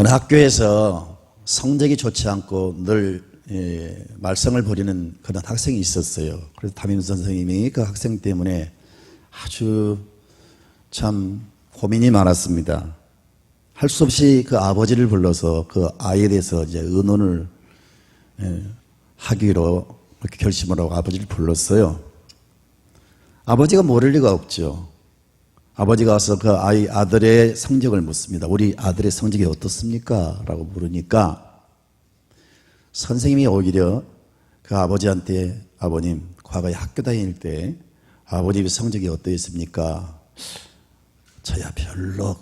어느 학교에서 성적이 좋지 않고 늘 말썽을 부리는 그런 학생이 있었어요. 그래서 담임 선생님이 그 학생 때문에 아주 참 고민이 많았습니다. 할 수 없이 그 아버지를 불러서 그 아이에 대해서 이제 의논을 하기로 그렇게 결심을 하고 아버지를 불렀어요. 아버지가 모를 리가 없죠. 아버지가 와서 그 아들의 성적을 묻습니다. 우리 아들의 성적이 어떻습니까? 라고 물으니까 선생님이 오히려 그 아버지한테 아버님, 과거에 학교 다닐 때 아버지의 성적이 어떠했습니까? 저야 별로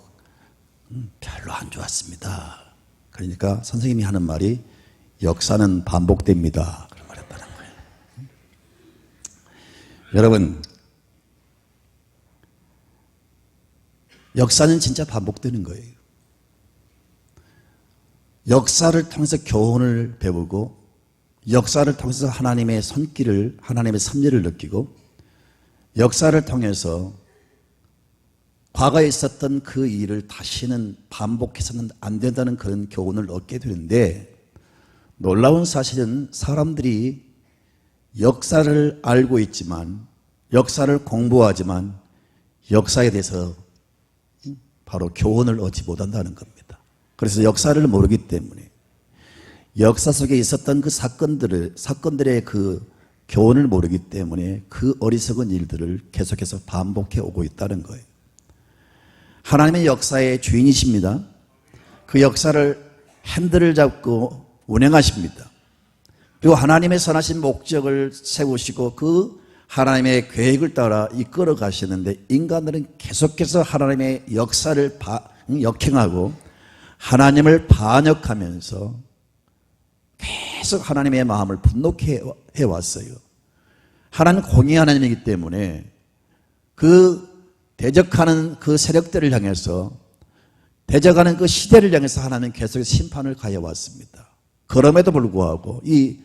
안 좋았습니다. 그러니까 선생님이 하는 말이 역사는 반복됩니다. 그런 말 했다는 거예요. 여러분, 역사는 진짜 반복되는 거예요. 역사를 통해서 교훈을 배우고 역사를 통해서 하나님의 손길을, 하나님의 섭리를 느끼고 역사를 통해서 과거에 있었던 그 일을 다시는 반복해서는 안 된다는 그런 교훈을 얻게 되는데, 놀라운 사실은 사람들이 역사를 알고 있지만, 역사를 공부하지만 역사에 대해서 바로 교훈을 얻지 못한다는 겁니다. 그래서 역사를 모르기 때문에 역사 속에 있었던 그 사건들의 그 교훈을 모르기 때문에 그 어리석은 일들을 계속해서 반복해 오고 있다는 거예요. 하나님의 역사의 주인이십니다. 그 역사를 핸들을 잡고 운행하십니다. 그리고 하나님의 선하신 목적을 세우시고 그 하나님의 계획을 따라 이끌어 가시는데, 인간들은 계속해서 하나님의 역사를 역행하고 하나님을 반역하면서 계속 하나님의 마음을 분노케 해왔어요. 하나님은 공의 하나님이기 때문에 그 대적하는 그 세력들을 향해서, 대적하는 그 시대를 향해서 하나님은 계속해서 심판을 가해왔습니다. 그럼에도 불구하고 이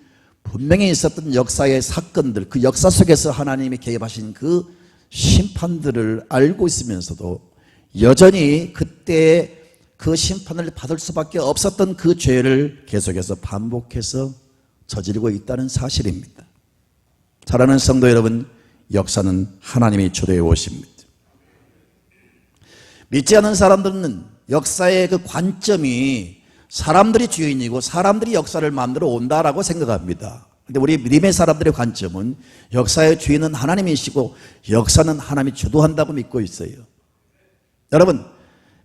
분명히 있었던 역사의 사건들, 그 역사 속에서 하나님이 개입하신 그 심판들을 알고 있으면서도 여전히 그때 그 심판을 받을 수밖에 없었던 그 죄를 계속해서 반복해서 저지르고 있다는 사실입니다. 사랑하는 성도 여러분, 역사는 하나님이 주도해 오십니다. 믿지 않는 사람들은 역사의 그 관점이 사람들이 주인이고 사람들이 역사를 만들어 온다라고 생각합니다. 그런데 우리 믿음의 사람들의 관점은 역사의 주인은 하나님이시고 역사는 하나님이 주도한다고 믿고 있어요. 여러분,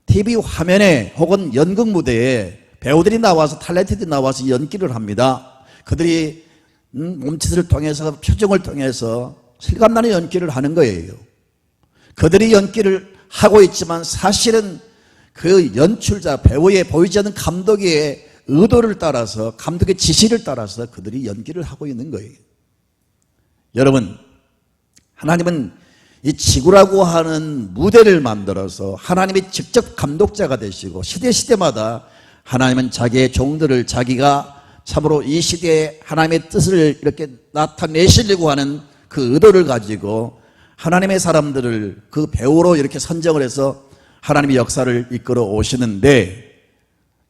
TV 화면에 혹은 연극 무대에 배우들이 나와서, 탤런트들이 나와서 연기를 합니다. 그들이 몸짓을 통해서, 표정을 통해서 실감나는 연기를 하는 거예요. 그들이 연기를 하고 있지만 사실은 그 연출자, 배우의 보이지 않는 감독의 의도를 따라서, 감독의 지시를 따라서 그들이 연기를 하고 있는 거예요. 여러분, 하나님은 이 지구라고 하는 무대를 만들어서 하나님이 직접 감독자가 되시고, 시대마다 하나님은 자기의 종들을 자기가 참으로 이 시대에 하나님의 뜻을 이렇게 나타내시려고 하는 그 의도를 가지고 하나님의 사람들을 그 배우로 이렇게 선정을 해서 하나님의 역사를 이끌어 오시는데,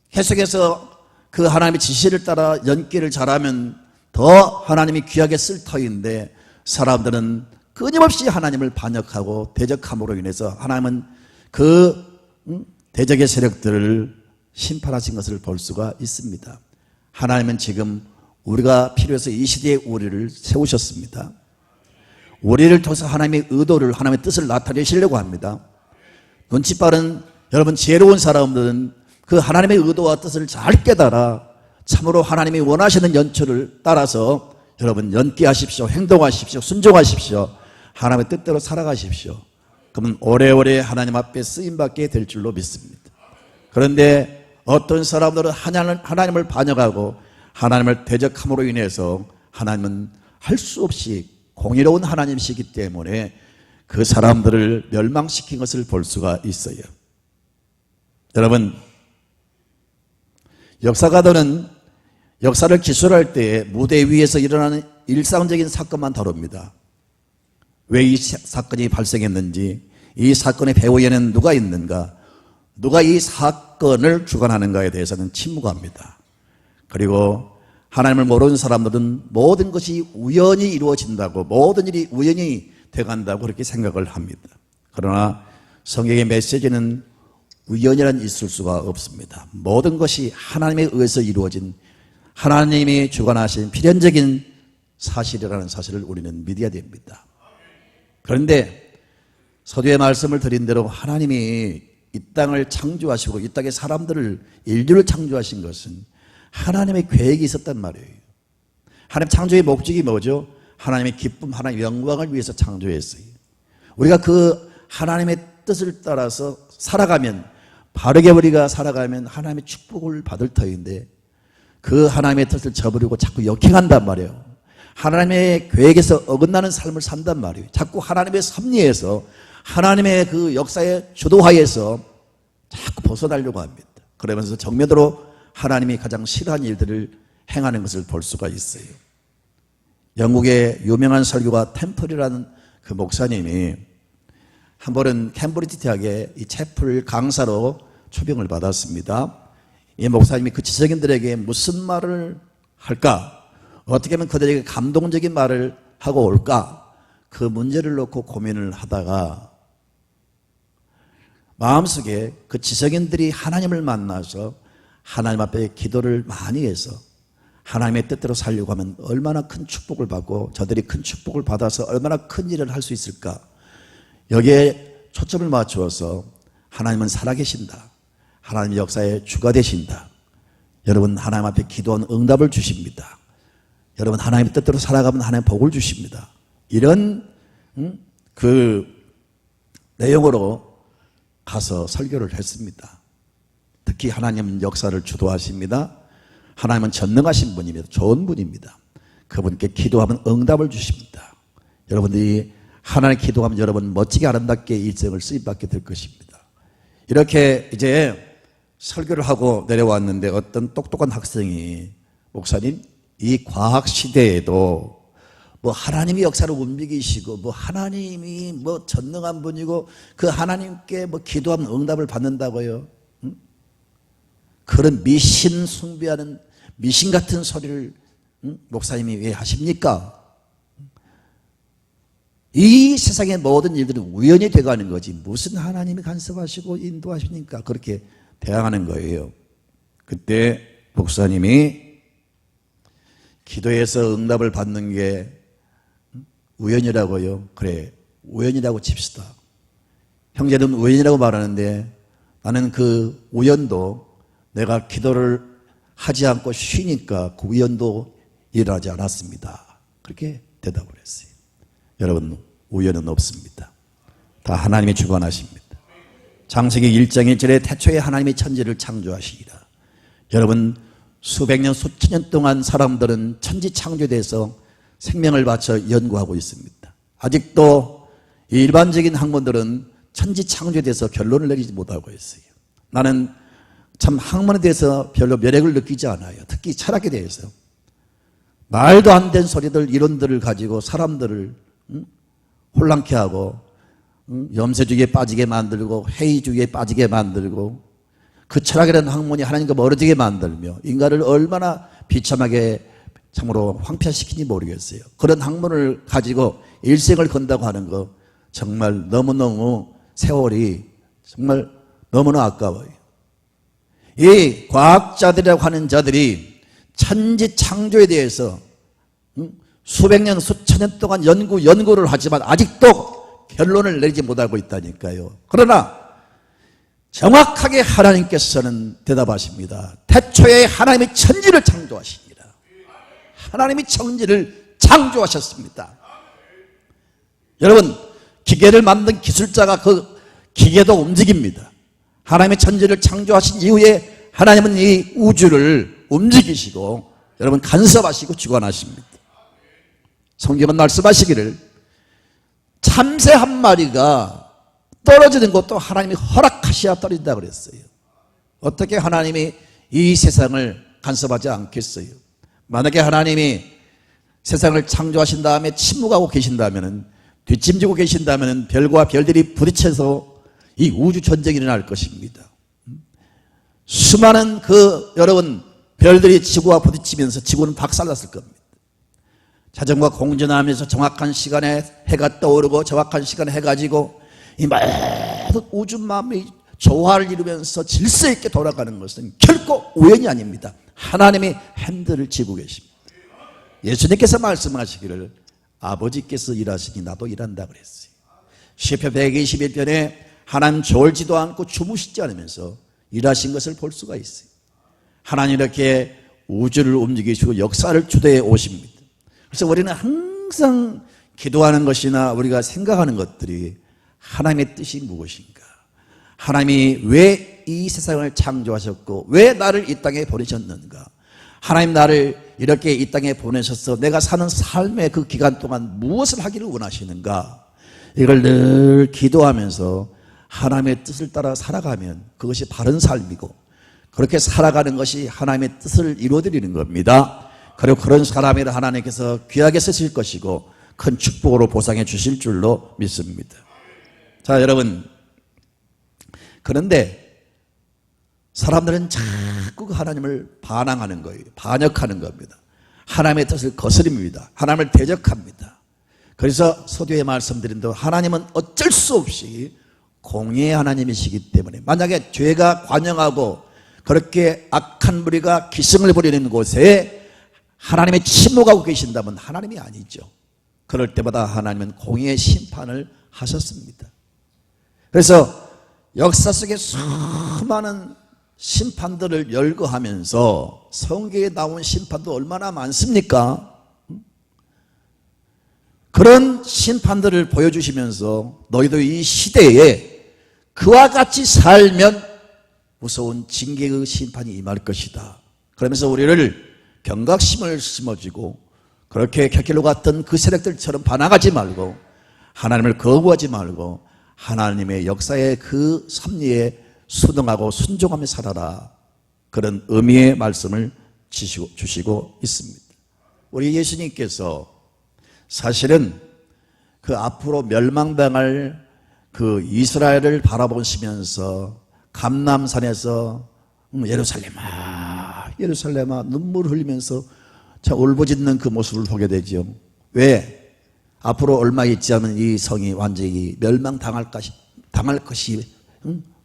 계속해서 그 하나님의 지시를 따라 연기를 잘하면 더 하나님이 귀하게 쓸 터인데, 사람들은 끊임없이 하나님을 반역하고 대적함으로 인해서 하나님은 그 대적의 세력들을 심판하신 것을 볼 수가 있습니다. 하나님은 지금 우리가 필요해서 이 시대에 우리를 세우셨습니다. 우리를 통해서 하나님의 의도를, 하나님의 뜻을 나타내시려고 합니다. 눈치 빠른 여러분, 지혜로운 사람들은 그 하나님의 의도와 뜻을 잘 깨달아 참으로 하나님이 원하시는 연출을 따라서 여러분 연기하십시오, 행동하십시오, 순종하십시오, 하나님의 뜻대로 살아가십시오. 그러면 오래오래 하나님 앞에 쓰임받게 될 줄로 믿습니다. 그런데 어떤 사람들은 하나님을 반역하고 하나님을 대적함으로 인해서 하나님은 할 수 없이 공의로운 하나님이시기 때문에 그 사람들을 멸망시킨 것을 볼 수가 있어요. 여러분, 역사가들은 역사를 기술할 때 무대 위에서 일어나는 일상적인 사건만 다룹니다. 왜 이 사건이 발생했는지, 이 사건의 배후에는 누가 있는가, 누가 이 사건을 주관하는가에 대해서는 침묵합니다. 그리고 하나님을 모르는 사람들은 모든 것이 우연히 이루어진다고, 모든 일이 우연히 돼간다고 그렇게 생각을 합니다. 그러나 성경의 메시지는 우연이란 있을 수가 없습니다. 모든 것이 하나님에 의해서 이루어진, 하나님이 주관하신 필연적인 사실이라는 사실을 우리는 믿어야 됩니다. 그런데 서두에 말씀을 드린 대로 하나님이 이 땅을 창조하시고 이 땅의 사람들을, 인류를 창조하신 것은 하나님의 계획이 있었단 말이에요. 하나님 창조의 목적이 뭐죠? 하나님의 기쁨, 하나님의 영광을 위해서 창조했어요. 우리가 그 하나님의 뜻을 따라서 살아가면, 바르게 우리가 살아가면 하나님의 축복을 받을 터인데 그 하나님의 뜻을 저버리고 자꾸 역행한단 말이에요. 하나님의 계획에서 어긋나는 삶을 산단 말이에요. 자꾸 하나님의 섭리에서, 하나님의 그 역사의 주도하에서 자꾸 벗어나려고 합니다. 그러면서 정면으로 하나님이 가장 싫어하는 일들을 행하는 것을 볼 수가 있어요. 영국의 유명한 설교가 템플이라는 그 목사님이 한 번은 캠브리지 대학의 이 채플 강사로 초빙을 받았습니다. 이 목사님이 그 지성인들에게 무슨 말을 할까? 어떻게 하면 그들에게 감동적인 말을 하고 올까? 그 문제를 놓고 고민을 하다가 마음속에 그 지성인들이 하나님을 만나서 하나님 앞에 기도를 많이 해서 하나님의 뜻대로 살려고 하면 얼마나 큰 축복을 받고 저들이 큰 축복을 받아서 얼마나 큰 일을 할 수 있을까? 여기에 초점을 맞추어서 하나님은 살아계신다. 하나님 역사의 주가 되신다. 여러분 하나님 앞에 기도한 응답을 주십니다. 여러분 하나님의 뜻대로 살아가면 하나님 복을 주십니다. 이런 그 내용으로 가서 설교를 했습니다. 특히 하나님은 역사를 주도하십니다. 하나님은 전능하신 분입니다. 좋은 분입니다. 그분께 기도하면 응답을 주십니다. 여러분들이 하나님 기도하면 여러분 멋지게 아름답게 일생을 쓰임받게 될 것입니다. 이렇게 이제 설교를 하고 내려왔는데 어떤 똑똑한 학생이 목사님 이 과학 시대에도 뭐 하나님이 역사를 움직이시고 뭐 하나님이 뭐 전능한 분이고 그 하나님께 뭐 기도하면 응답을 받는다고요. 응? 그런 미신 숭배하는 미신 같은 소리를 목사님이 왜 하십니까? 이 세상의 모든 일들은 우연히 돼가는 거지 무슨 하나님이 간섭하시고 인도하십니까? 그렇게 대항하는 거예요. 그때 목사님이 기도해서 응답을 받는 게 우연이라고요? 그래, 우연이라고 칩시다. 형제는 우연이라고 말하는데 나는 그 우연도 내가 기도를 하지 않고 쉬니까 그 우연도 일어나지 않았습니다. 그렇게 대답을 했어요. 여러분 우연은 없습니다. 다 하나님이 주관하십니다. 창세기 1장 1절에 태초에 하나님이 천지를 창조하시니라. 여러분 수백 년 수천 년 동안 사람들은 천지 창조에 대해서 생명을 바쳐 연구하고 있습니다. 아직도 일반적인 학문들은 천지 창조에 대해서 결론을 내리지 못하고 있어요. 나는 참 학문에 대해서 별로 매력을 느끼지 않아요. 특히 철학에 대해서 말도 안 되는 소리들 이론들을 가지고 사람들을 혼란케 하고 염세주의에 빠지게 만들고 회의주의에 빠지게 만들고 그 철학이라는 학문이 하나님과 멀어지게 만들며 인간을 얼마나 비참하게 참으로 황폐시키는지 모르겠어요. 그런 학문을 가지고 일생을 건다고 하는 거 정말 너무너무 세월이 정말 너무나 아까워요. 이 과학자들이라고 하는 자들이 천지 창조에 대해서 수백 년 수천 년 동안 연구를 하지만 아직도 결론을 내리지 못하고 있다니까요. 그러나 정확하게 하나님께서는 대답하십니다. 태초에 하나님이 천지를 창조하시니라. 하나님이 천지를 창조하셨습니다. 여러분 기계를 만든 기술자가 그 기계도 움직입니다. 하나님의 천지를 창조하신 이후에 하나님은 이 우주를 움직이시고 여러분 간섭하시고 주관하십니다. 성경은 말씀하시기를 참새 한 마리가 떨어지는 것도 하나님이 허락하셔야 떨어진다 그랬어요. 어떻게 하나님이 이 세상을 간섭하지 않겠어요? 만약에 하나님이 세상을 창조하신 다음에 침묵하고 계신다면 뒷짐지고 계신다면 별과 별들이 부딪혀서 이 우주 전쟁이 일어날 것입니다. 수많은 여러분 별들이 지구와 부딪히면서 지구는 박살났을 겁니다. 자전과 공전하면서 정확한 시간에 해가 떠오르고 정확한 시간에 해가 지고 이 모든 우주만이 조화를 이루면서 질서 있게 돌아가는 것은 결코 우연이 아닙니다. 하나님이 핸들을 쥐고 계십니다. 예수님께서 말씀하시기를 아버지께서 일하시니 나도 일한다 그랬어요. 시편 121편에 하나님 졸지도 않고 주무시지 않으면서 일하신 것을 볼 수가 있어요. 하나님 이렇게 우주를 움직이시고 역사를 주도해 오십니다. 그래서 우리는 항상 기도하는 것이나 우리가 생각하는 것들이 하나님의 뜻이 무엇인가? 하나님이 왜 이 세상을 창조하셨고 왜 나를 이 땅에 보내셨는가? 하나님 나를 이렇게 이 땅에 보내셔서 내가 사는 삶의 그 기간 동안 무엇을 하기를 원하시는가? 이걸 늘 기도하면서 하나님의 뜻을 따라 살아가면 그것이 바른 삶이고 그렇게 살아가는 것이 하나님의 뜻을 이루어드리는 겁니다. 그리고 그런 사람을 하나님께서 귀하게 쓰실 것이고 큰 축복으로 보상해 주실 줄로 믿습니다. 자, 여러분, 그런데 사람들은 자꾸 하나님을 반항하는 거예요. 반역하는 겁니다. 하나님의 뜻을 거스립니다. 하나님을 대적합니다. 그래서 서두에 말씀드린 대로 하나님은 어쩔 수 없이 공의의 하나님이시기 때문에 만약에 죄가 관영하고 그렇게 악한 무리가 기승을 부리는 곳에 하나님의 침묵하고 계신다면 하나님이 아니죠. 그럴 때마다 하나님은 공의의 심판을 하셨습니다. 그래서 역사 속에 수많은 심판들을 열거하면서 성경에 나온 심판도 얼마나 많습니까? 그런 심판들을 보여주시면서 너희도 이 시대에 그와 같이 살면 무서운 징계의 심판이 임할 것이다. 그러면서 우리를 경각심을 심어주고 그렇게 곁길로 갔던 그 세력들처럼 반항하지 말고 하나님을 거부하지 말고 하나님의 역사의 그 섭리에 순응하고 순종하며 살아라. 그런 의미의 말씀을 주시고 있습니다. 우리 예수님께서 사실은 그 앞으로 멸망당할 그 이스라엘을 바라보시면서 감람산에서 예루살렘아 예루살렘아 눈물을 흘리면서 참 울부짖는 그 모습을 보게 되죠. 왜? 앞으로 얼마 있지 않은 이 성이 완전히 멸망당할 것이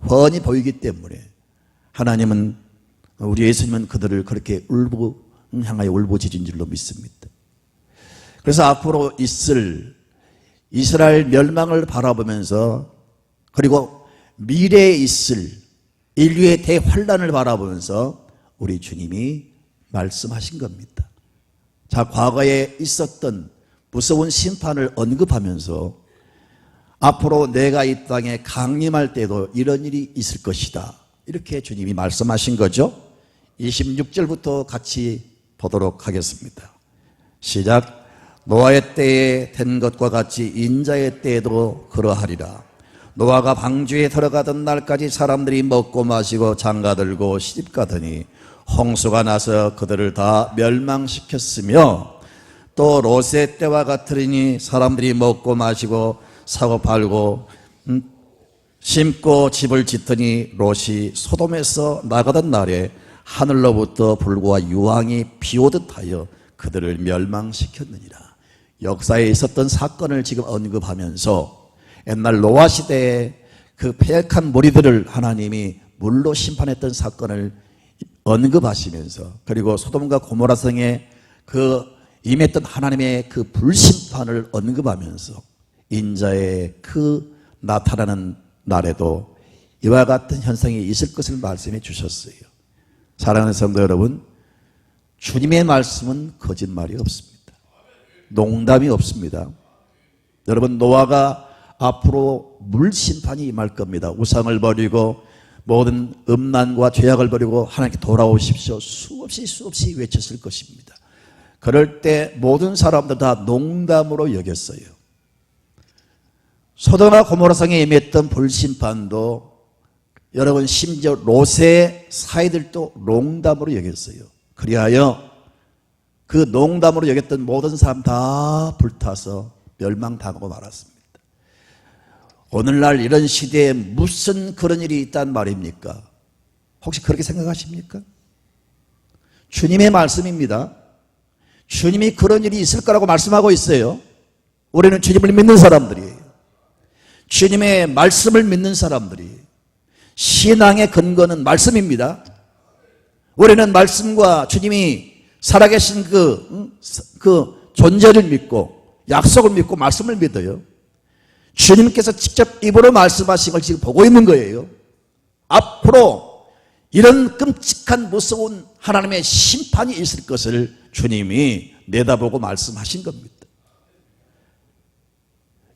훤히 보이기 때문에 하나님은 우리 예수님은 그들을 그렇게 향하여 울부짖은 줄로 믿습니다. 그래서 앞으로 있을 이스라엘 멸망을 바라보면서 그리고 미래에 있을 인류의 대환란을 바라보면서 우리 주님이 말씀하신 겁니다. 자, 과거에 있었던 무서운 심판을 언급하면서 앞으로 내가 이 땅에 강림할 때도 이런 일이 있을 것이다. 이렇게 주님이 말씀하신 거죠. 26절부터 같이 보도록 하겠습니다. 시작. 노아의 때에 된 것과 같이 인자의 때에도 그러하리라. 노아가 방주에 들어가던 날까지 사람들이 먹고 마시고 장가들고 시집가더니 홍수가 나서 그들을 다 멸망시켰으며 또 롯의 때와 같으리니 사람들이 먹고 마시고 사고 팔고 심고 집을 짓더니 롯이 소돔에서 나가던 날에 하늘로부터 불과 유황이 비오듯 하여 그들을 멸망시켰느니라. 역사에 있었던 사건을 지금 언급하면서 옛날 노아 시대에 그 패역한 무리들을 하나님이 물로 심판했던 사건을 언급하시면서 그리고 소돔과 고모라 성에 그 임했던 하나님의 그 불심판을 언급하면서 인자의 그 나타나는 날에도 이와 같은 현상이 있을 것을 말씀해 주셨어요. 사랑하는 성도 여러분, 주님의 말씀은 거짓말이 없습니다. 농담이 없습니다. 여러분, 노아가 앞으로 물심판이 임할 겁니다. 우상을 버리고 모든 음란과 죄악을 버리고 하나님께 돌아오십시오. 수없이 외쳤을 것입니다. 그럴 때 모든 사람들 다 농담으로 여겼어요. 소돔과 고모라 성에 임했던 불심판도 여러분 심지어 롯의 사이들도 농담으로 여겼어요. 그리하여 그 농담으로 여겼던 모든 사람 다 불타서 멸망당하고 말았습니다. 오늘날 이런 시대에 무슨 그런 일이 있단 말입니까? 혹시 그렇게 생각하십니까? 주님의 말씀입니다. 주님이 그런 일이 있을 거라고 말씀하고 있어요. 우리는 주님을 믿는 사람들이에요. 주님의 말씀을 믿는 사람들이 신앙의 근거는 말씀입니다. 우리는 말씀과 주님이 살아계신 그 존재를 믿고 약속을 믿고 말씀을 믿어요. 주님께서 직접 입으로 말씀하신 걸 지금 보고 있는 거예요. 앞으로 이런 끔찍한 무서운 하나님의 심판이 있을 것을 주님이 내다보고 말씀하신 겁니다.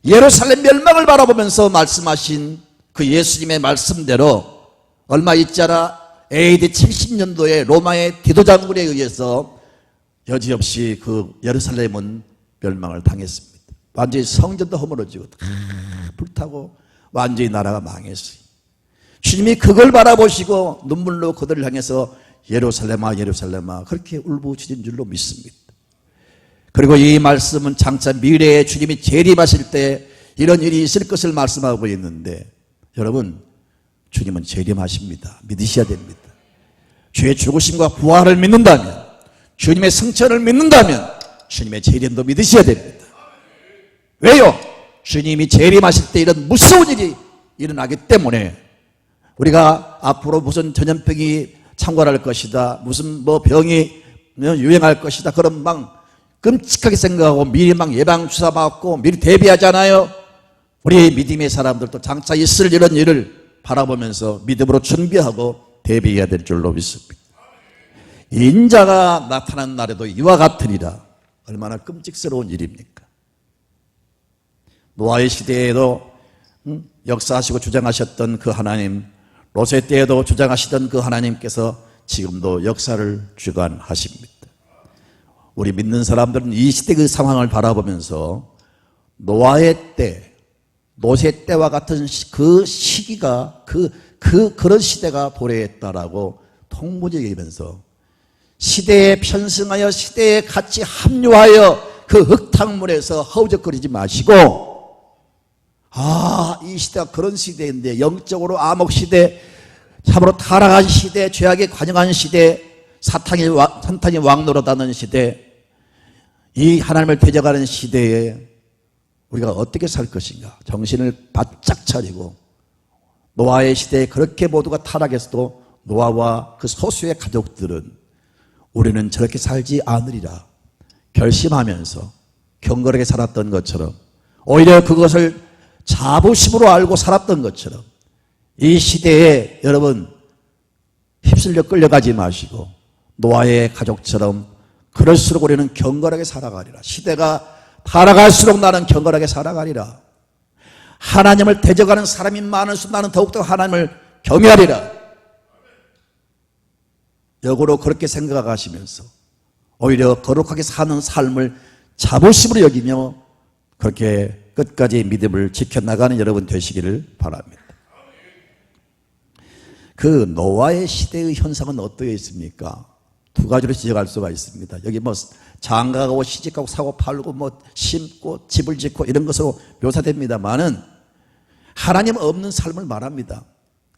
예루살렘 멸망을 바라보면서 말씀하신 그 예수님의 말씀대로 얼마 있자라 AD 70년도에 로마의 디도 장군에 의해서 여지없이 그 예루살렘은 멸망을 당했습니다. 완전히 성전도 허물어지고 다 불타고 완전히 나라가 망했어요. 주님이 그걸 바라보시고 눈물로 그들을 향해서 예루살렘아 예루살렘아 그렇게 울부짖은 줄로 믿습니다. 그리고 이 말씀은 장차 미래에 주님이 재림하실 때 이런 일이 있을 것을 말씀하고 있는데 여러분 주님은 재림하십니다. 믿으셔야 됩니다. 주의 죽으심과 부활을 믿는다면 주님의 승천을 믿는다면 주님의 재림도 믿으셔야 됩니다. 왜요? 주님이 재림하실 때 이런 무서운 일이 일어나기 때문에 우리가 앞으로 무슨 전염병이 창궐할 것이다 무슨 뭐 병이 유행할 것이다 그런 막 끔찍하게 생각하고 미리 막 예방주사 맞고 미리 대비하잖아요. 우리 믿음의 사람들도 장차 있을 이런 일을 바라보면서 믿음으로 준비하고 대비해야 될 줄로 믿습니다. 인자가 나타난 날에도 이와 같으리라. 얼마나 끔찍스러운 일입니까? 노아의 시대에도 역사하시고 주장하셨던 그 하나님, 롯의 때에도 주장하시던 그 하나님께서 지금도 역사를 주관하십니다. 우리 믿는 사람들은 이 시대 그 상황을 바라보면서 노아의 때, 롯의 때와 같은 그 시기가 그런 시대가 도래했다라고 통보적이면서 시대에 편승하여 시대에 같이 합류하여 그 흙탕물에서 허우적거리지 마시고 이 시대가 그런 시대인데 영적으로 암흑시대, 참으로 타락한 시대, 죄악에 관영한 시대, 사탄이 왕노릇하는 시대, 이 하나님을 대적하는 시대에 우리가 어떻게 살 것인가 정신을 바짝 차리고 노아의 시대에 그렇게 모두가 타락했어도 노아와 그 소수의 가족들은 우리는 저렇게 살지 않으리라 결심하면서 경건하게 살았던 것처럼 오히려 그것을 자부심으로 알고 살았던 것처럼 이 시대에 여러분 휩쓸려 끌려가지 마시고 노아의 가족처럼 그럴수록 우리는 경건하게 살아가리라. 시대가 타락할수록 나는 경건하게 살아가리라. 하나님을 대적하는 사람이 많을수록 나는 더욱더 하나님을 경외하리라. 역으로 그렇게 생각하시면서 오히려 거룩하게 사는 삶을 자부심으로 여기며 그렇게 끝까지 믿음을 지켜나가는 여러분 되시기를 바랍니다. 그 노아의 시대의 현상은 어떠해 있습니까? 두 가지로 지적할 수가 있습니다. 여기 뭐 장가가고 시집가고 사고 팔고 뭐 심고 집을 짓고 이런 것으로 묘사됩니다만은 하나님 없는 삶을 말합니다.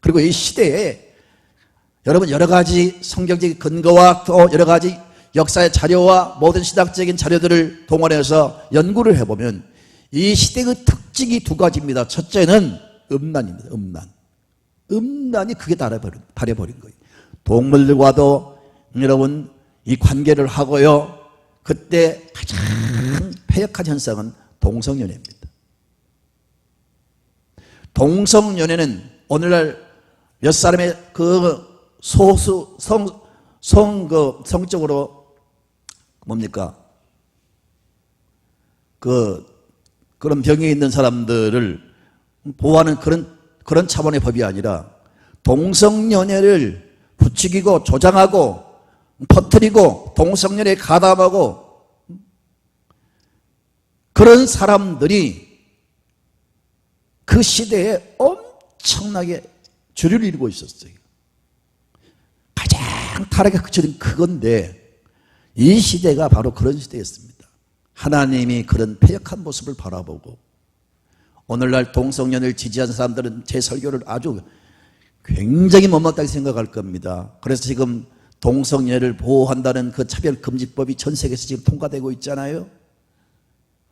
그리고 이 시대에 여러분 여러 가지 성경적인 근거와 또 여러 가지 역사의 자료와 모든 신학적인 자료들을 동원해서 연구를 해보면 이 시대의 특징이 두 가지입니다. 첫째는 음란입니다. 음란이 크게 달해버린 거예요. 동물들과도 여러분 이 관계를 하고요. 그때 가장 폐역한 현상은 동성연애입니다. 동성연애는 오늘날 몇 사람의 그 소수 성적으로 뭡니까? 그런 병이 있는 사람들을 보호하는 그런 차원의 법이 아니라 동성연애를 부추기고 조장하고 퍼뜨리고 동성연애에 가담하고 그런 사람들이 그 시대에 엄청나게 주류를 이루고 있었어요. 가장 타락에 그쳐진 그건데 이 시대가 바로 그런 시대였습니다. 하나님이 그런 패역한 모습을 바라보고 오늘날 동성연애를 지지하는 사람들은 제 설교를 아주 굉장히 못마땅하게 생각할 겁니다. 그래서 지금 동성애를 보호한다는 그 차별금지법이 전 세계에서 지금 통과되고 있잖아요.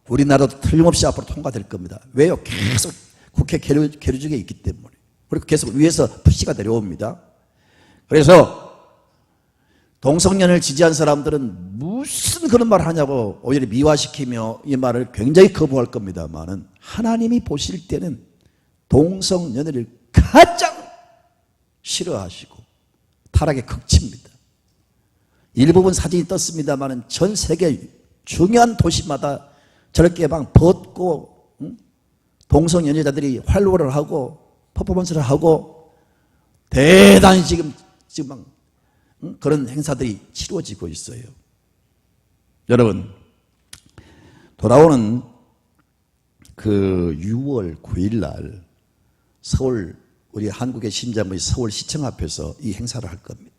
우리나라도 틀림없이 앞으로 통과될 겁니다. 왜요? 계속 국회 계류중에 있기 때문에. 그리고 계속 위에서 푸시가 내려옵니다. 그래서 동성연을 지지한 사람들은 무슨 그런 말을 하냐고 오히려 미화시키며 이 말을 굉장히 거부할 겁니다만은 하나님이 보실 때는 동성연애를 가장 싫어하시고 타락의 극치입니다. 일부분 사진이 떴습니다만은 전 세계 중요한 도시마다 저렇게 막 벗고 동성연애자들이 활로를 하고 퍼포먼스를 하고 대단히 지금 막 그런 행사들이 치루어지고 있어요. 여러분, 돌아오는 그 6월 9일 날 서울 우리 한국의 심장부의 서울시청 앞에서 이 행사를 할 겁니다.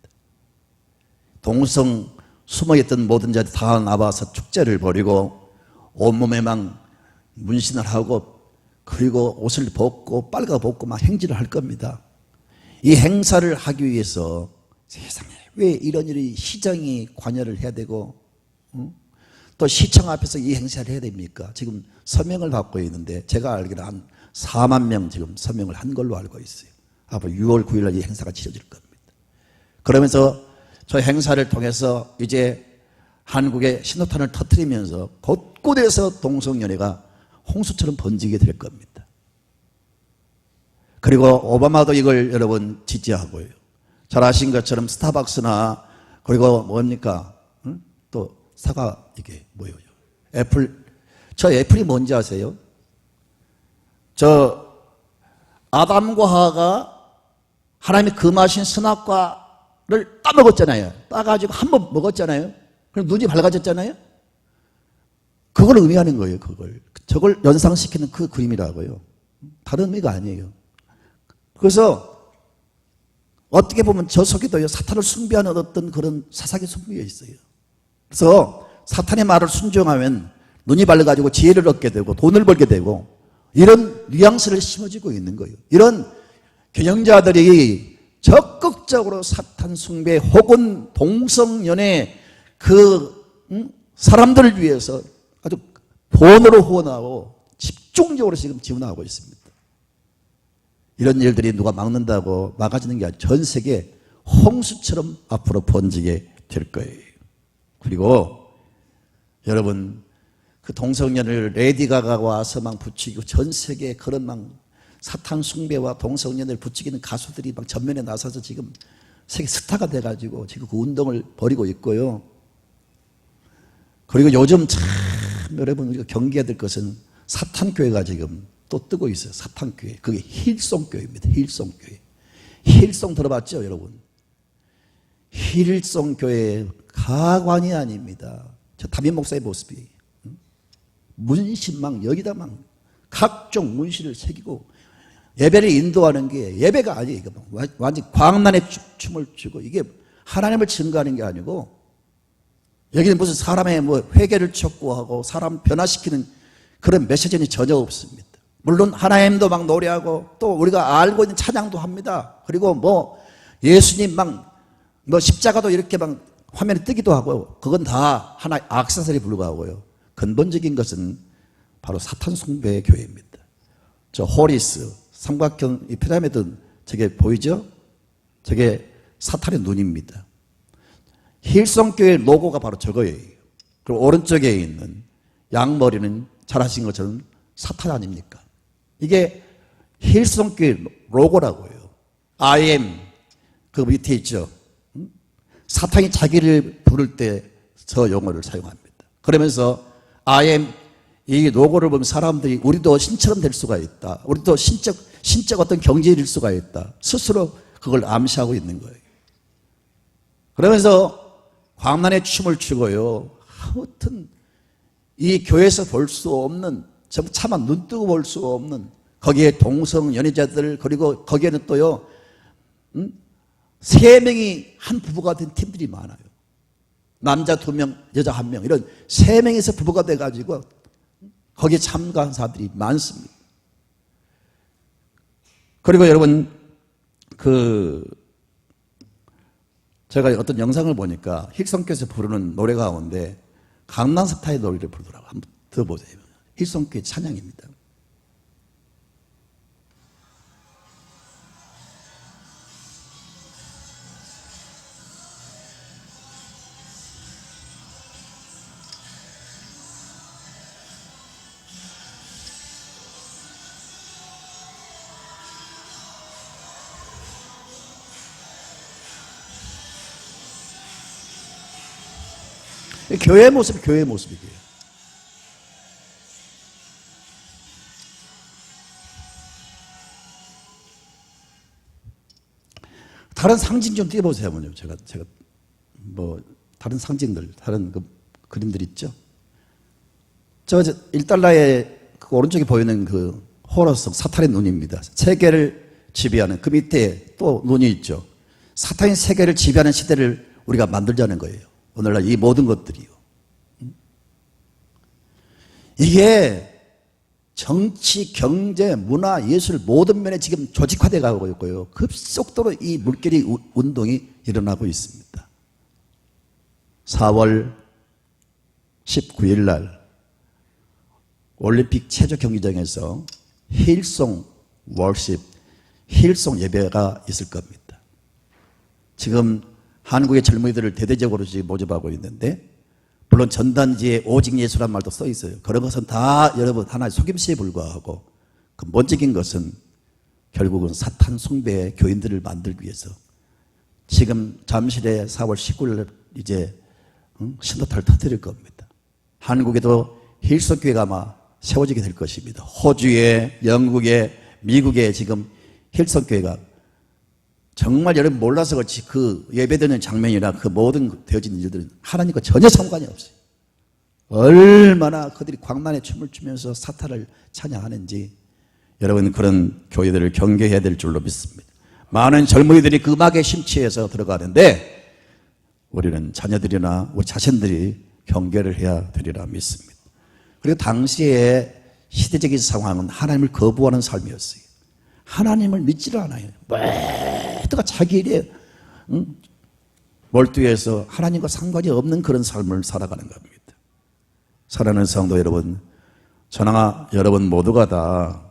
동성 숨어있던 모든 자들 다 나와서 축제를 벌이고 온몸에 막 문신을 하고 그리고 옷을 벗고 빨가벗고 막 행진을 할 겁니다. 이 행사를 하기 위해서 세상에 왜 이런 일이 시정이 관여를 해야 되고 또 시청 앞에서 이 행사를 해야 됩니까? 지금 서명을 받고 있는데 제가 알기로 한 4만 명 지금 서명을 한 걸로 알고 있어요. 앞으로 6월 9일 날 이 행사가 치러질 겁니다. 그러면서 저 행사를 통해서 이제 한국의 신호탄을 터뜨리면서 곳곳에서 동성연애가 홍수처럼 번지게 될 겁니다. 그리고 오바마도 이걸 여러분 지지하고요. 잘 아신 것처럼 스타벅스나 그리고 뭡니까? 또 사과 이게 뭐예요? 애플. 저 애플이 뭔지 아세요? 저 아담과 하와가 하나님이 금하신 선악과를 따먹었잖아요. 따가지고 한 번 먹었잖아요. 그럼 눈이 밝아졌잖아요. 그걸 의미하는 거예요. 저걸 연상시키는 그 그림이라고요. 다른 의미가 아니에요. 그래서 어떻게 보면 저 속에도요 사탄을 숭배하는 어떤 그런 사사기 숭배가 있어요. 그래서 사탄의 말을 순종하면 눈이 밝아가지고 지혜를 얻게 되고 돈을 벌게 되고 이런 뉘앙스를 심어지고 있는 거예요. 이런 경영자들이 적극적으로 사탄 숭배 혹은 동성연애 사람들을 위해서 아주 본으로 후원하고 집중적으로 지금 지원하고 있습니다. 이런 일들이 누가 막는다고 막아지는 게 아니라 전 세계 홍수처럼 앞으로 번지게 될 거예요. 그리고 여러분 그 동성연을 레이디 가가가 와서 막 부추기고 전 세계 그런 막 사탄 숭배와 동성연을 부추기는 가수들이 막 전면에 나서서 지금 세계 스타가 돼가지고 지금 그 운동을 벌이고 있고요. 그리고 요즘 참 여러분 우리가 경계해야 될 것은 사탄교회가 지금 또 뜨고 있어요. 사탄교회. 그게 힐송교회입니다. 힐송교회. 힐송 들어봤죠 여러분? 힐송교회 가관이 아닙니다. 저 담임 목사의 모습이 문신망 여기다 막 각종 문신을 새기고 예배를 인도하는 게 예배가 아니에요. 완전 광란의 춤을 추고 이게 하나님을 증거하는 게 아니고 여기는 무슨 사람의 뭐 회개를 촉구하고 사람 변화시키는 그런 메시지는 전혀 없습니다. 물론 하나님도 막 노래하고 또 우리가 알고 있는 찬양도 합니다. 그리고 뭐 예수님 막 뭐 십자가도 이렇게 막 화면에 뜨기도 하고 그건 다 하나의 액세서리에 불과하고요. 근본적인 것은 바로 사탄 숭배의 교회입니다. 저 호리스 삼각형 이 피라미드 저게 보이죠? 저게 사탄의 눈입니다. 힐송교회 로고가 바로 저거예요. 그리고 오른쪽에 있는 양머리는 잘 아신 것처럼 사탄 아닙니까? 이게 힐송교회 로고라고요. I am 그 밑에 있죠. 사탄이 자기를 부를 때 저 용어를 사용합니다. 그러면서 I am 이 로고를 보면 사람들이 우리도 신처럼 될 수가 있다. 우리도 신적 어떤 경지일 수가 있다. 스스로 그걸 암시하고 있는 거예요. 그러면서 광란의 춤을 추고요. 아무튼 이 교회에서 볼 수 없는 차마 눈 뜨고 볼 수 없는 거기에 동성 연애자들 그리고 거기에는 또요 3명이 한 부부가 된 팀들이 많아요. 남자 2명 여자 1명 이런 3명에서 부부가 돼가지고 거기에 참가한 사람들이 많습니다. 그리고 여러분 제가 어떤 영상을 보니까 힐성교에서 부르는 노래 가운데 강남스타일 노래를 부르더라고요. 한번 들어보세요. 힐성교의 찬양입니다. 교회의 모습이 교회의 모습이에요. 다른 상징 좀 띄워보세요, 어머님. 제가 뭐 다른 상징들, 다른 그림들 있죠. 저 1달러의 그 오른쪽에 보이는 그 호러성 사탄의 눈입니다. 세계를 지배하는 그 밑에 또 눈이 있죠. 사탄이 세계를 지배하는 시대를 우리가 만들자는 거예요. 오늘날 이 모든 것들이요. 이게 정치, 경제, 문화, 예술 모든 면에 지금 조직화되어 가고 있고요. 급속도로 이 물결이 운동이 일어나고 있습니다. 4월 19일 날 올림픽 체조 경기장에서 힐송 월십, 힐송 예배가 있을 겁니다. 지금 한국의 젊은이들을 대대적으로 지금 모집하고 있는데, 물론 전단지에 오직 예수란 말도 써 있어요. 그런 것은 다 여러분 하나의 속임수에 불과하고, 근본적인 것은 결국은 사탄 숭배의 교인들을 만들기 위해서 지금 잠실에 4월 19일 이제 신도탄을 터뜨릴 겁니다. 한국에도 힐송교회가 아마 세워지게 될 것입니다. 호주에, 영국에, 미국에 지금 힐송교회가 정말 여러분 몰라서 그렇지 그 예배드리는 장면이나 그 모든 되어진 일들은 하나님과 전혀 상관이 없어요. 얼마나 그들이 광란에 춤을 추면서 사탄을 찬양하는지 여러분 그런 교회들을 경계해야 될 줄로 믿습니다. 많은 젊은이들이 그 음악에 심취해서 들어가는데 우리는 자녀들이나 우리 자신들이 경계를 해야 되리라 믿습니다. 그리고 당시의 시대적인 상황은 하나님을 거부하는 삶이었어요. 하나님을 믿지를 않아요. 모두가 자기 일에 몰두해서 하나님과 상관이 없는 그런 삶을 살아가는 겁니다. 사랑하는 성도 여러분, 저나 여러분 모두가 다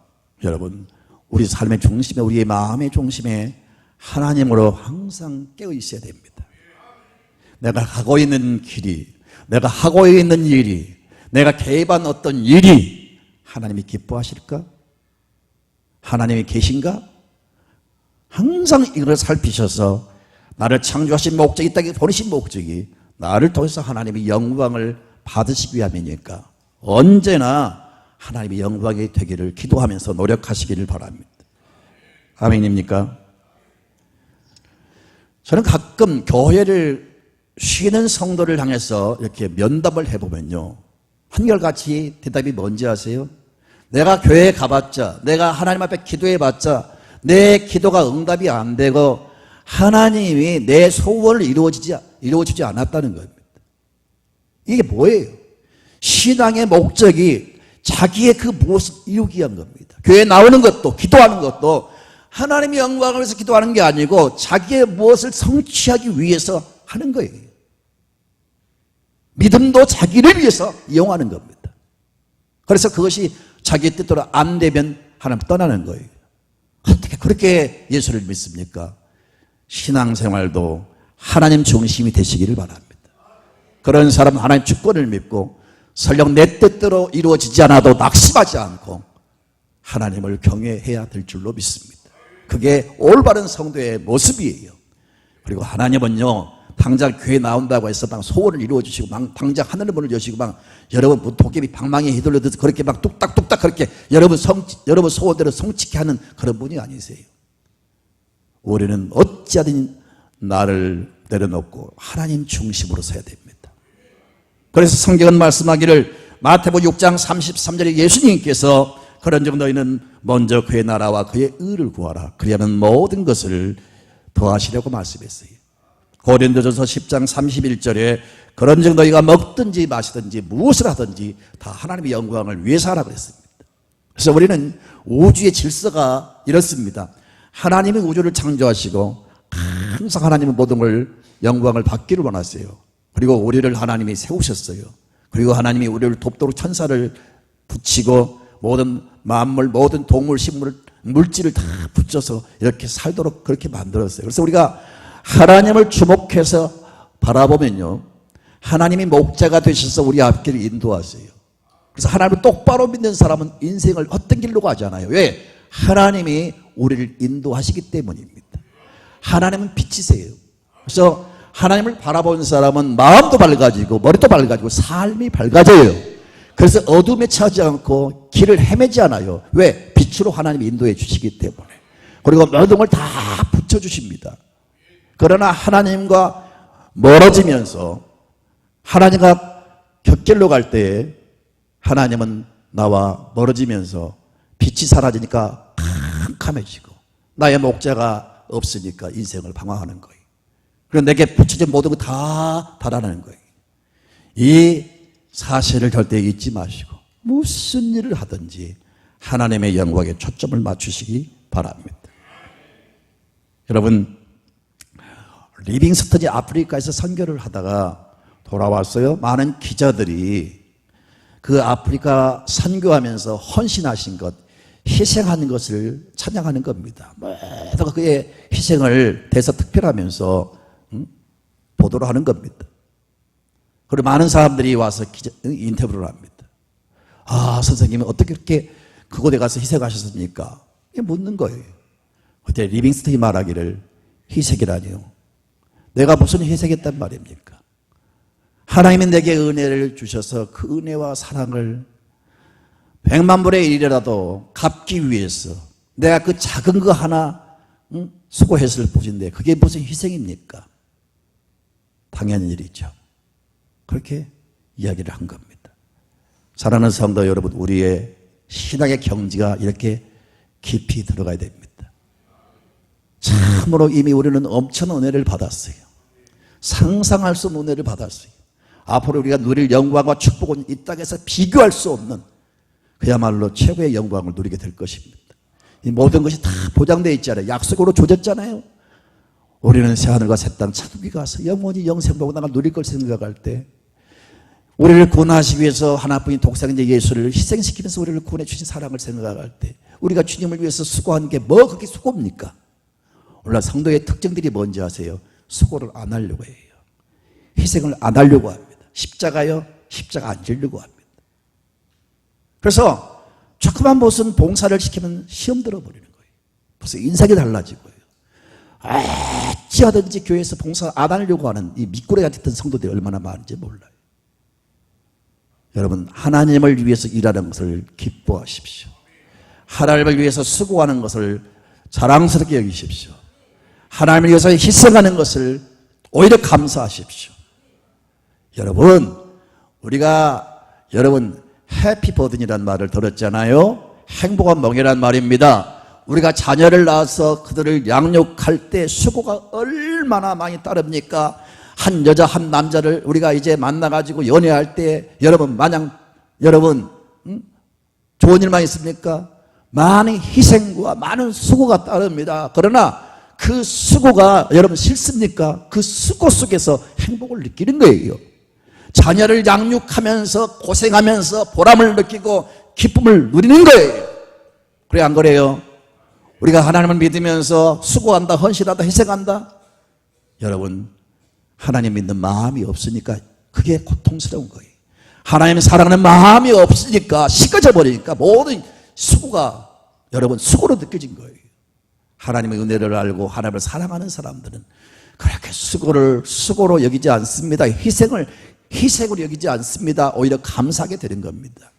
여러분 우리 삶의 중심에, 우리의 마음의 중심에 하나님으로 항상 깨어 있어야 됩니다. 내가 가고 있는 길이, 내가 하고 있는 일이, 내가 개입한 어떤 일이 하나님이 기뻐하실까? 하나님이 계신가? 항상 이걸 살피셔서 나를 창조하신 목적이, 이 땅에 보내신 목적이 나를 통해서 하나님의 영광을 받으시기 위함이니까 언제나 하나님의 영광이 되기를 기도하면서 노력하시기를 바랍니다. 아멘입니까? 저는 가끔 교회를 쉬는 성도를 향해서 이렇게 면담을 해보면요, 한결같이 대답이 뭔지 아세요? 내가 교회에 가봤자, 내가 하나님 앞에 기도해봤자 내 기도가 응답이 안 되고 하나님이 내 소원을 이루어주지 않았다는 겁니다. 이게 뭐예요? 신앙의 목적이 자기의 그 무엇을 이루기 위한 겁니다. 교회에 나오는 것도, 기도하는 것도 하나님의 영광을 위해서 기도하는 게 아니고 자기의 무엇을 성취하기 위해서 하는 거예요. 믿음도 자기를 위해서 이용하는 겁니다. 그래서 그것이 자기 뜻대로 안 되면 하나님 떠나는 거예요. 어떻게 그렇게 예수를 믿습니까? 신앙생활도 하나님 중심이 되시기를 바랍니다. 그런 사람은 하나님 주권을 믿고 설령 내 뜻대로 이루어지지 않아도 낙심하지 않고 하나님을 경외해야 될 줄로 믿습니다. 그게 올바른 성도의 모습이에요. 그리고 하나님은요, 당장 교회 나온다고 해서 막 소원을 이루어주시고 막 당장 하늘을 문을 여시고 막 여러분 도깨비 방망이에 휘둘려서 그렇게 막 뚝딱뚝딱 그렇게 여러분 소원대로 성취케 하는 그런 분이 아니세요. 우리는 어찌하든 나를 내려놓고 하나님 중심으로 서야 됩니다. 그래서 성경은 말씀하기를 마태복음 6장 33절에 예수님께서 그런즉 너희는 먼저 그의 나라와 그의 의를 구하라. 그리하면 모든 것을 더하시려고 말씀했어요. 고린도전서 10장 31절에 그런즉 너희가 먹든지 마시든지 무엇을 하든지 다 하나님의 영광을 위해서 하라고 했습니다. 그래서 우리는 우주의 질서가 이렇습니다. 하나님이 우주를 창조하시고 항상 하나님은 모든 걸 영광을 받기를 원하세요. 그리고 우리를 하나님이 세우셨어요. 그리고 하나님이 우리를 돕도록 천사를 붙이고 모든 만물, 모든 동물, 식물, 물질을 다 붙여서 이렇게 살도록 그렇게 만들었어요. 그래서 우리가 하나님을 주목해서 바라보면요, 하나님이 목자가 되셔서 우리 앞길을 인도하세요. 그래서 하나님을 똑바로 믿는 사람은 인생을 헛된 길로 가지 않아요. 왜? 하나님이 우리를 인도하시기 때문입니다. 하나님은 빛이세요. 그래서 하나님을 바라보는 사람은 마음도 밝아지고 머리도 밝아지고 삶이 밝아져요. 그래서 어둠에 처하지 않고 길을 헤매지 않아요. 왜? 빛으로 하나님이 인도해 주시기 때문에. 그리고 모든 걸 다 붙여주십니다. 그러나 하나님과 멀어지면서 하나님과 곁길로 갈 때에 하나님은 나와 멀어지면서 빛이 사라지니까 캄캄해지고 나의 목자가 없으니까 인생을 방황하는 거예요. 그리고 내게 붙여진 모든 거 다 달아나는 거예요. 이 사실을 절대 잊지 마시고 무슨 일을 하든지 하나님의 영광에 초점을 맞추시기 바랍니다. 여러분, 리빙스턴이 아프리카에서 선교를 하다가 돌아왔어요. 많은 기자들이 그 아프리카 선교하면서 헌신하신 것, 희생하는 것을 찬양하는 겁니다. 모두가 그의 희생을 대서특필하면서 보도를 하는 겁니다. 그리고 많은 사람들이 와서 인터뷰를 합니다. 아, 선생님은 어떻게 그렇게 그곳에 가서 희생하셨습니까? 이게 묻는 거예요. 그때 리빙스턴이 말하기를, 희생이라니요, 내가 무슨 희생했단 말입니까? 하나님이 내게 은혜를 주셔서 그 은혜와 사랑을 100만 분의 1이라도 갚기 위해서 내가 그 작은 거 하나 수고했을 뿐인데 그게 무슨 희생입니까? 당연한 일이죠. 그렇게 이야기를 한 겁니다. 사랑하는 성도 여러분, 우리의 신앙의 경지가 이렇게 깊이 들어가야 됩니다. 참으로 이미 우리는 엄청난 은혜를 받았어요. 상상할 수 없는 은혜를 받았어요. 앞으로 우리가 누릴 영광과 축복은 이 땅에서 비교할 수 없는 그야말로 최고의 영광을 누리게 될 것입니다. 이 모든 것이 다 보장되어 있잖아요. 약속으로 조졌잖아요. 우리는 새하늘과 새 땅 천국에 가서 영원히 영생복을 누릴 걸 생각할 때 우리를 구원하시기 위해서 하나뿐인 독생자 예수를 희생시키면서 우리를 구원해 주신 사랑을 생각할 때 우리가 주님을 위해서 수고한 게 뭐 그렇게 수고입니까? 물론 성도의 특징들이 뭔지 아세요? 수고를 안 하려고 해요. 희생을 안 하려고 합니다. 십자가요? 십자가 안 지려고 합니다. 그래서 조그만 무슨 봉사를 시키면 시험 들어버리는 거예요. 벌써 인상이 달라지고요. 어찌하든지 교회에서 봉사 안 하려고 하는 이 미꾸라지 같은 성도들이 얼마나 많은지 몰라요. 여러분, 하나님을 위해서 일하는 것을 기뻐하십시오. 하나님을 위해서 수고하는 것을 자랑스럽게 여기십시오. 하나님을 위해서 희생하는 것을 오히려 감사하십시오. 여러분, 우리가 해피 버든이라는 말을 들었잖아요. 행복한 멍이라는 말입니다. 우리가 자녀를 낳아서 그들을 양육할 때 수고가 얼마나 많이 따릅니까? 한 여자 한 남자를 우리가 이제 만나가지고 연애할 때 여러분 좋은 일만 있습니까? 많은 희생과 많은 수고가 따릅니다. 그러나 그 수고가 여러분 싫습니까? 그 수고 속에서 행복을 느끼는 거예요. 자녀를 양육하면서 고생하면서 보람을 느끼고 기쁨을 누리는 거예요. 그래, 안 그래요? 우리가 하나님을 믿으면서 수고한다, 헌신한다, 희생한다. 여러분, 하나님 믿는 마음이 없으니까 그게 고통스러운 거예요. 하나님 사랑하는 마음이 없으니까 시꺼져 버리니까 모든 수고가 여러분 수고로 느껴진 거예요. 하나님의 은혜를 알고 하나님을 사랑하는 사람들은 그렇게 수고로 여기지 않습니다. 희생으로 여기지 않습니다. 오히려 감사하게 되는 겁니다.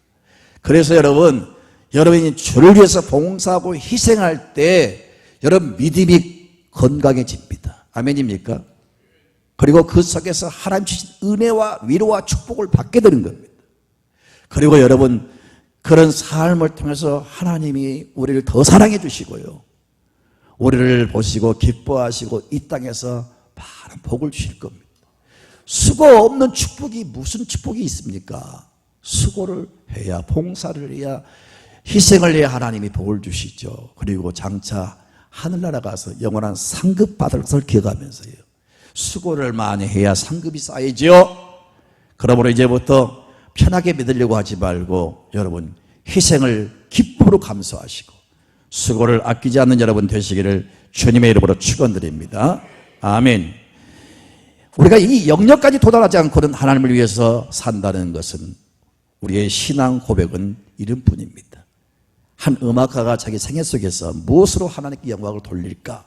그래서 여러분이 주를 위해서 봉사하고 희생할 때 여러분 믿음이 건강해집니다. 아멘입니까? 그리고 그 속에서 하나님 주신 은혜와 위로와 축복을 받게 되는 겁니다. 그리고 여러분, 그런 삶을 통해서 하나님이 우리를 더 사랑해 주시고요, 우리를 보시고 기뻐하시고 이 땅에서 많은 복을 주실 겁니다. 수고 없는 축복이 무슨 축복이 있습니까? 수고를 해야, 봉사를 해야, 희생을 해야 하나님이 복을 주시죠. 그리고 장차 하늘나라 가서 영원한 상급 받을 것을 기억하면서요. 수고를 많이 해야 상급이 쌓이죠. 그러므로 이제부터 편하게 믿으려고 하지 말고 여러분 희생을 기쁨으로 감수하시고 수고를 아끼지 않는 여러분 되시기를 주님의 이름으로 축원드립니다. 아멘. 우리가 이 영역까지 도달하지 않고는 하나님을 위해서 산다는 것은 우리의 신앙 고백은 이름뿐입니다. 한 음악가가 자기 생애 속에서 무엇으로 하나님께 영광을 돌릴까?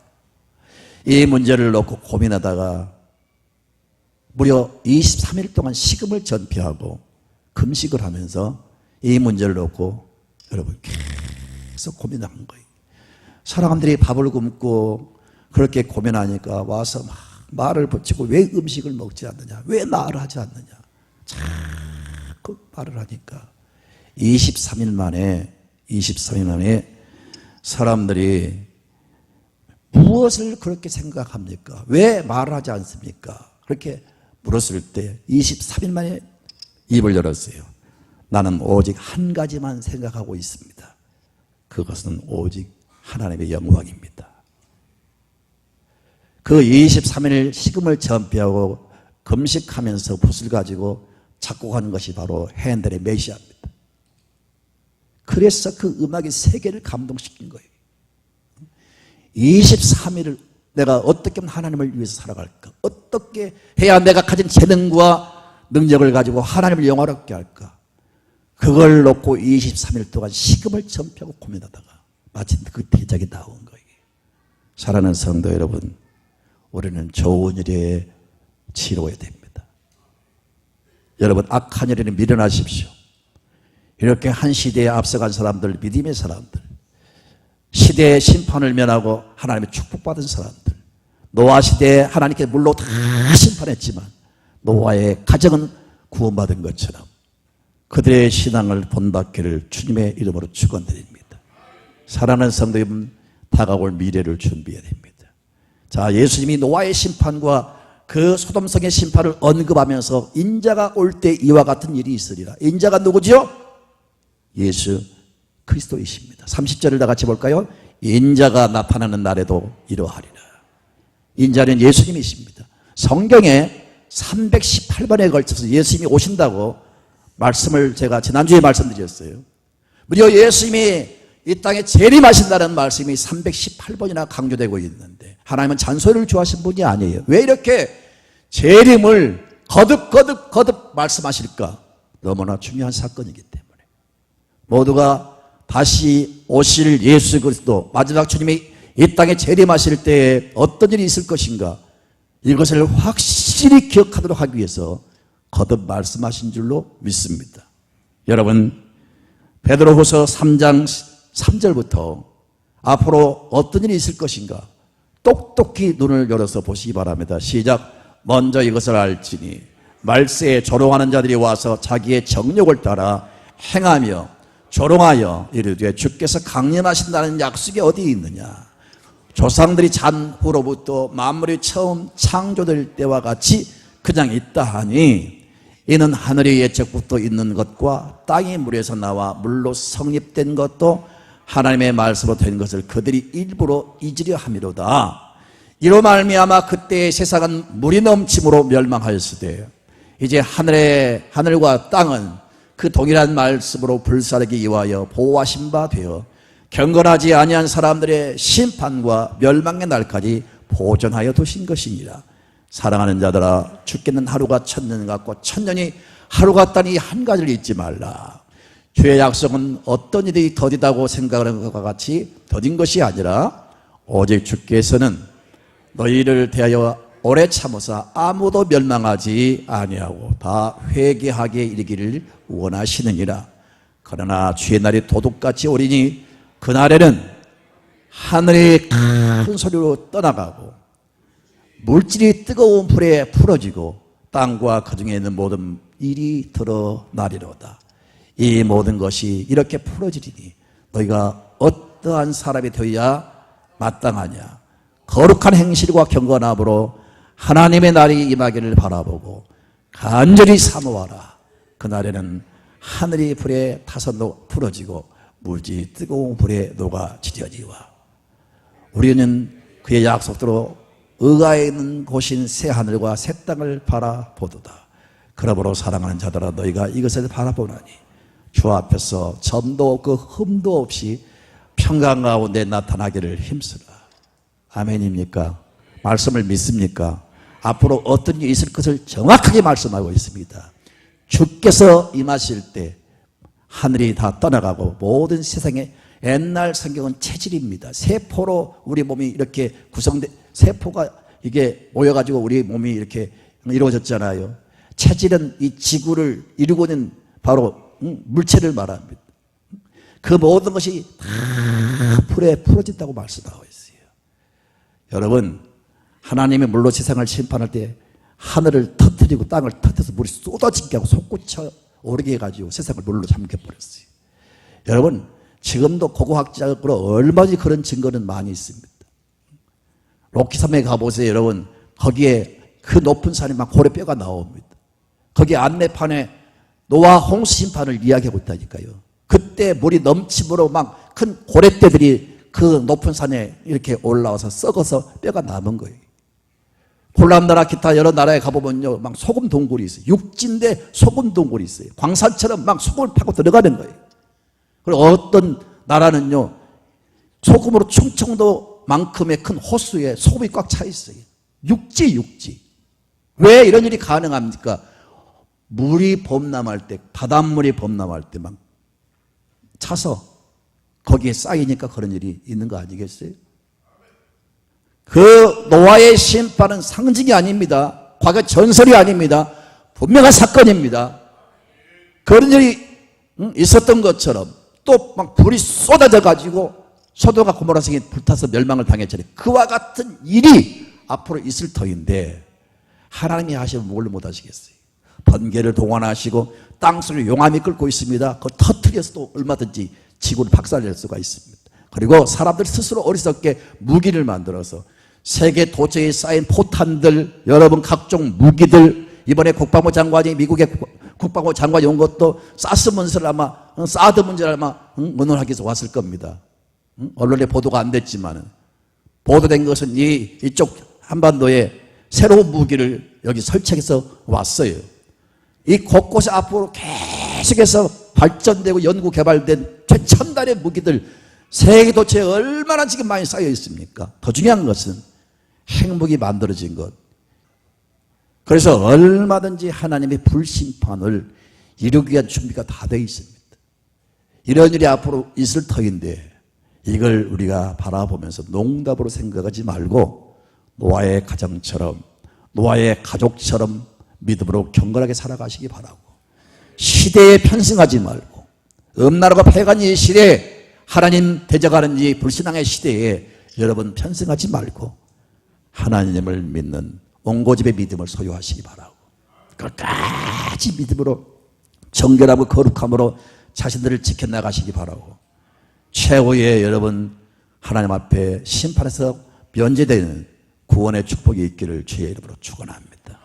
이 문제를 놓고 고민하다가 무려 23일 동안 식음을 전폐하고 금식을 하면서 이 문제를 놓고 여러분 계속 고민한 거예요. 사람들이 밥을 굶고 그렇게 고민하니까 와서 막 말을 붙이고 왜 음식을 먹지 않느냐, 왜 나를 하지 않느냐 자꾸 말을 하니까 23일 만에 사람들이 무엇을 그렇게 생각합니까? 왜 말을 하지 않습니까? 그렇게 물었을 때 23일 만에 입을 열었어요. 나는 오직 한 가지만 생각하고 있습니다. 그것은 오직 하나님의 영광입니다. 그 23일 식음을 전폐하고 금식하면서 붓을 가지고 작곡한 것이 바로 핸델의 메시아입니다. 그래서 그 음악이 세계를 감동시킨 거예요. 23일을 내가 어떻게 하면 하나님을 위해서 살아갈까? 어떻게 해야 내가 가진 재능과 능력을 가지고 하나님을 영화롭게 할까? 그걸 놓고 23일 동안 식음을 전폐하고 고민하다가 마침 그 대작이 나온 거예요. 사랑하는 성도 여러분, 우리는 좋은 일에 치러야 됩니다. 여러분, 악한 일에는 밀어나십시오. 이렇게 한 시대에 앞서간 사람들, 믿음의 사람들, 시대의 심판을 면하고 하나님의 축복받은 사람들, 노아 시대에 하나님께 물로 다 심판했지만 노아의 가정은 구원받은 것처럼 그들의 신앙을 본받기를 주님의 이름으로 축원드립니다. 사랑하는 성도 여러분, 다가올 미래를 준비해야 됩니다. 자, 예수님이 노아의 심판과 그 소돔성의 심판을 언급하면서 인자가 올 때 이와 같은 일이 있으리라. 인자가 누구죠? 예수 그리스도이십니다. 30절을 다 같이 볼까요? 인자가 나타나는 날에도 이러하리라. 인자는 예수님이십니다. 성경에 318번에 걸쳐서 예수님이 오신다고 말씀을 제가 지난주에 말씀드렸어요. 무려 예수님이 이 땅에 재림하신다는 말씀이 318번이나 강조되고 있는데 하나님은 잔소리를 좋아하신 분이 아니에요. 왜 이렇게 재림을 거듭 말씀하실까? 너무나 중요한 사건이기 때문에 모두가 다시 오실 예수 그리스도 마지막 주님이 이 땅에 재림하실 때에 어떤 일이 있을 것인가, 이것을 확실히 기억하도록 하기 위해서 거듭 말씀하신 줄로 믿습니다. 여러분, 베드로후서 3장 3절부터 앞으로 어떤 일이 있을 것인가 똑똑히 눈을 열어서 보시기 바랍니다. 시작. 먼저 이것을 알지니 말세에 조롱하는 자들이 와서 자기의 정욕을 따라 행하며 조롱하여 이르되 주께서 강림하신다는 약속이 어디 있느냐. 조상들이 잔 후로부터 만물이 처음 창조될 때와 같이 그냥 있다 하니 이는 하늘의 예적부터 있는 것과 땅이 물에서 나와 물로 성립된 것도 하나님의 말씀으로 된 것을 그들이 일부러 잊으려 함이로다. 이로 말미암아 그때의 세상은 물이 넘침으로 멸망하였으되 이제 하늘과 땅은 그 동일한 말씀으로 불사르기 위하여 보호하신 바 되어 경건하지 아니한 사람들의 심판과 멸망의 날까지 보존하여 두신 것이니라. 사랑하는 자들아, 죽겠는 하루가 천년 같고 천년이 하루 같다니 한 가지를 잊지 말라. 주의 약속은 어떤 일이 더디다고 생각하는 것과 같이 더딘 것이 아니라 오직 주께서는 너희를 대하여 오래 참으사 아무도 멸망하지 아니하고 다 회개하게 이르기를 원하시느니라. 그러나 주의 날이 도둑같이 오리니 그날에는 하늘이 큰 소리로 떠나가고 물질이 뜨거운 불에 풀어지고 땅과 그 중에 있는 모든 일이 드러나리로다. 이 모든 것이 이렇게 풀어지리니 너희가 어떠한 사람이 되어야 마땅하냐. 거룩한 행실과 경건함으로 하나님의 날이 임하기를 바라보고 간절히 사모하라. 그날에는 하늘이 불에 타서 풀어지고 물질이 뜨거운 불에 녹아지려니와. 우리는 그의 약속대로 의가에 있는 곳인 새 하늘과 새 땅을 바라보도다. 그러므로 사랑하는 자들아 너희가 이것을 바라보나니 주 앞에서 점도 없고 흠도 없이 평강 가운데 나타나기를 힘쓰라. 아멘입니까? 말씀을 믿습니까? 앞으로 어떤 일이 있을 것을 정확하게 말씀하고 있습니다. 주께서 임하실 때 하늘이 다 떠나가고 모든 세상에 옛날 성경은 체질입니다. 세포로 우리 몸이 이렇게 구성돼, 세포가 이게 모여가지고 우리 몸이 이렇게 이루어졌잖아요. 체질은 이 지구를 이루고 있는 바로 물체를 말합니다. 그 모든 것이 다 불에 풀어진다고 말씀하고 있어요. 여러분, 하나님이 물로 세상을 심판할 때 하늘을 터뜨리고 땅을 터뜨려서 물이 쏟아지게 하고 솟구쳐 오르게 해가지고 세상을 물로 잠겨버렸어요. 여러분, 지금도 고고학적으로 얼마든지 그런 증거는 많이 있습니다. 로키섬에 가보세요. 여러분, 거기에 그 높은 산에 막 고래뼈가 나옵니다. 거기 안내판에 노아 홍수 심판을 이야기하고 있다니까요. 그때 물이 넘침으로 막 큰 고래떼들이 그 높은 산에 이렇게 올라와서 썩어서 뼈가 남은 거예요. 폴란 나라 기타 여러 나라에 가보면요, 막 소금 동굴이 있어요. 육지인데 소금 동굴이 있어요. 광산처럼 막 소금을 파고 들어가는 거예요. 그리고 어떤 나라는요, 소금으로 충청도만큼의 큰 호수에 소금이 꽉 차 있어요. 육지. 왜 이런 일이 가능합니까? 물이 범람할 때, 바닷물이 범람할 때 막 차서 거기에 쌓이니까 그런 일이 있는 거 아니겠어요? 그 노아의 심판은 상징이 아닙니다. 과거 전설이 아닙니다. 분명한 사건입니다. 그런 일이 있었던 것처럼 또 막 불이 쏟아져 가지고 소돔과 고모라 성이 불타서 멸망을 당했잖아요. 그와 같은 일이 앞으로 있을 터인데 하나님이 하시면 뭘 못하시겠어요? 번개를 동원하시고 땅속에 용암이 끓고 있습니다. 그걸 터뜨려서 또 얼마든지 지구를 박살낼 수가 있습니다. 그리고 사람들 스스로 어리석게 무기를 만들어서 세계 도처에 쌓인 포탄들, 여러분 각종 무기들, 이번에 국방부 장관이 미국의 국방부 장관이 온 것도 사드 문제를 아마 의논하기 위해서 왔을 겁니다. 언론에 보도가 안 됐지만 보도된 것은 이쪽 한반도에 새로운 무기를 여기 설치해서 왔어요. 이 곳곳에 앞으로 계속해서 발전되고 연구 개발된 최첨단의 무기들 세계 도처에 얼마나 지금 많이 쌓여 있습니까? 더 중요한 것은 핵무기 만들어진 것. 그래서 얼마든지 하나님의 불심판을 이루기 위한 준비가 다 되어 있습니다. 이런 일이 앞으로 있을 터인데 이걸 우리가 바라보면서 농담으로 생각하지 말고 노아의 가정처럼, 노아의 가족처럼 믿음으로 경건하게 살아가시기 바라고, 시대에 편승하지 말고, 음란하고 패간의 시대에, 하나님 대적하는 이 불신앙의 시대에 여러분 편승하지 말고 하나님을 믿는 옹고집의 믿음을 소유하시기 바라고, 끝까지 믿음으로 정결하고 거룩함으로 자신들을 지켜나가시기 바라고, 최후의 여러분 하나님 앞에 심판에서 면제되는 구원의 축복이 있기를 주의 이름으로 축원합니다.